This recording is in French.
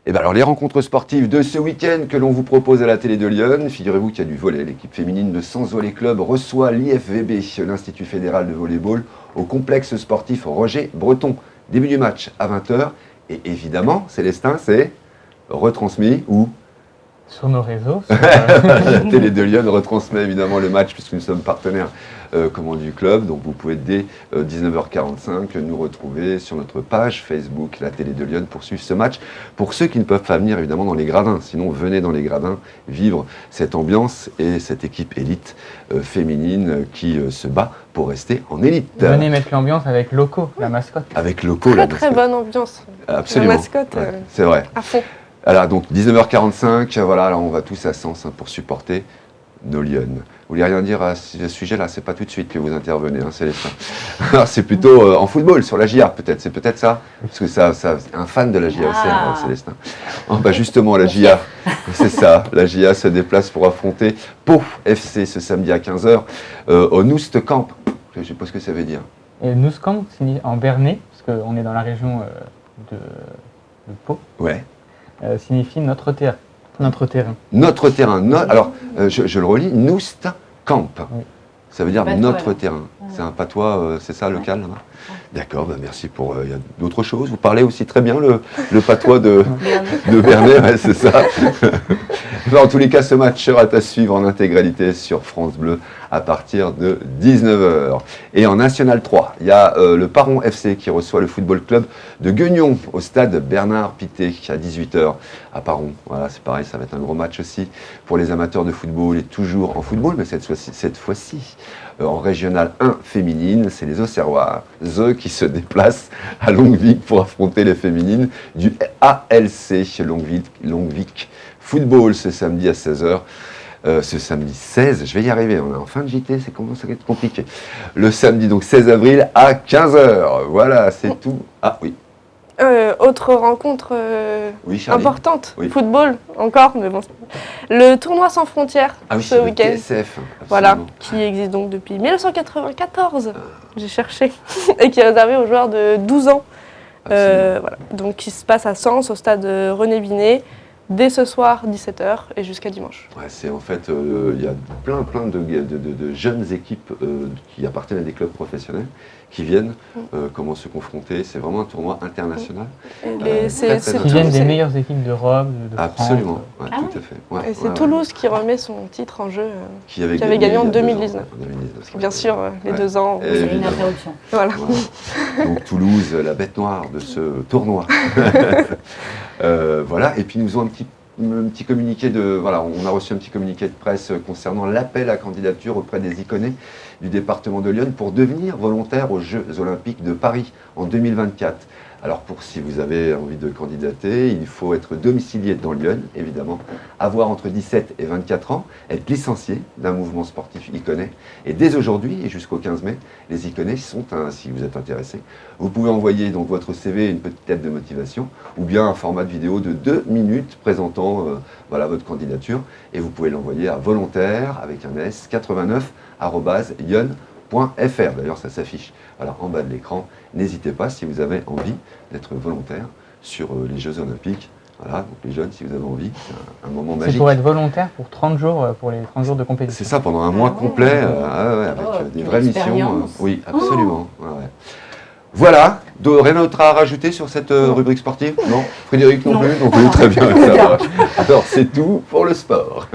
Et bien alors les rencontres sportives de ce week-end que l'on vous propose à la télé de Lyon, figurez-vous qu'il y a du volley. L'équipe féminine de Sens Volley Club reçoit l'IFVB, l'Institut Fédéral de Volleyball, au complexe sportif Roger Breton. Début du match à 20h. Et évidemment, Célestin, c'est retransmis où sur nos réseaux. La télé de Lyon retransmet évidemment le match puisque nous sommes partenaires du club. Donc vous pouvez dès 19h45 nous retrouver sur notre page Facebook, la télé de Lyon, pour suivre ce match. Pour ceux qui ne peuvent pas venir évidemment dans les gradins, sinon venez dans les gradins vivre cette ambiance et cette équipe élite féminine qui se bat pour rester en élite. Venez mettre l'ambiance avec Loco, la mascotte. Avec Loco, la mascotte. Très bonne ambiance. Absolument. La mascotte, c'est vrai. à fond. Alors, donc 19h45, voilà, alors on va tous à Sens pour supporter nos Lyon. Vous voulez rien dire à ce sujet-là? C'est pas tout de suite que vous intervenez, Célestin. Alors, c'est plutôt en football, sur la JA peut-être, c'est peut-être ça? Parce que ça un fan de la JA, Célestin. Justement, la JA, c'est ça, la JA se déplace pour affronter Pau FC ce samedi à 15h au Noust Camp. Je ne sais pas ce que ça veut dire. Et Noust Camp, en Bernais, parce qu'on est dans la région de Pau. Ouais. Signifie notre terrain. Notre terrain. Notre terrain. Alors, je le relis, Noust Camp. Oui. Ça veut dire patois, notre terrain. C'est un patois, c'est ça, local là-bas? D'accord, merci pour... Il y a d'autres choses. Vous parlez aussi très bien le patois de Bernay, c'est ça. En tous les cas, ce match sera à suivre en intégralité sur France Bleu à partir de 19h. Et en National 3, il y a le Paron FC qui reçoit le football club de Guignon au stade Bernard Pité à 18h à Paron. Voilà, c'est pareil, ça va être un gros match aussi pour les amateurs de football et toujours en football, mais cette fois-ci en Régional 1 féminine, c'est les Auxerrois qui se déplacent à Longuevic pour affronter les féminines du ALC Longuevic Football ce samedi à 16h. Ce samedi 16, je vais y arriver, on est en fin de JT, ça commence à être compliqué. Le samedi donc 16 avril à 15h, voilà, c'est tout. Ah oui. Autre rencontre importante, football encore, mais bon. Le tournoi sans frontières ce week-end. TSF, voilà, qui existe donc depuis 1994, j'ai cherché, et qui est réservé aux joueurs de 12 ans. Voilà. Donc qui se passe à Sens, au stade René Binet, dès ce soir 17h et jusqu'à dimanche. Ouais, c'est en fait, il y a plein de jeunes équipes qui appartiennent à des clubs professionnels qui viennent comment se confronter. C'est vraiment un tournoi international. Qui viennent des meilleures équipes d'Europe, de France. Absolument, tout à fait. Ouais, et c'est Toulouse qui remet son titre en jeu, qui avait gagné gagné en 2019. Parce que bien sûr, les 2 ans, c'est une interruption. Voilà. Donc Toulouse, la bête noire de ce tournoi. Voilà, et puis nous avons un petit communiqué on a reçu un petit communiqué de presse concernant l'appel à candidature auprès des Iconais du département de Lyon pour devenir volontaire aux Jeux Olympiques de Paris en 2024. Alors si vous avez envie de candidater, il faut être domicilié dans Lyon, évidemment, avoir entre 17 et 24 ans, être licencié d'un mouvement sportif Iconais. Et dès aujourd'hui et jusqu'au 15 mai, les Iconais sont, si vous êtes intéressé, vous pouvez envoyer donc votre CV et une petite lettre de motivation, ou bien un format de vidéo de 2 minutes présentant votre candidature, et vous pouvez l'envoyer à volontaire avec un S 89@yon.fr. D'ailleurs, ça s'affiche en bas de l'écran. N'hésitez pas si vous avez envie d'être volontaire sur les Jeux Olympiques. Voilà, donc les jeunes, si vous avez envie, c'est un moment magique. C'est pour être volontaire pour 30 jours, pour les 30 jours de compétition. C'est ça, pendant un mois complet, avec des vraies missions. Oui, absolument. Ouais. Voilà, rien d'autre à rajouter sur cette rubrique sportive? Non? Frédéric non plus? Donc, très bien, ça marche. Alors, c'est tout pour le sport.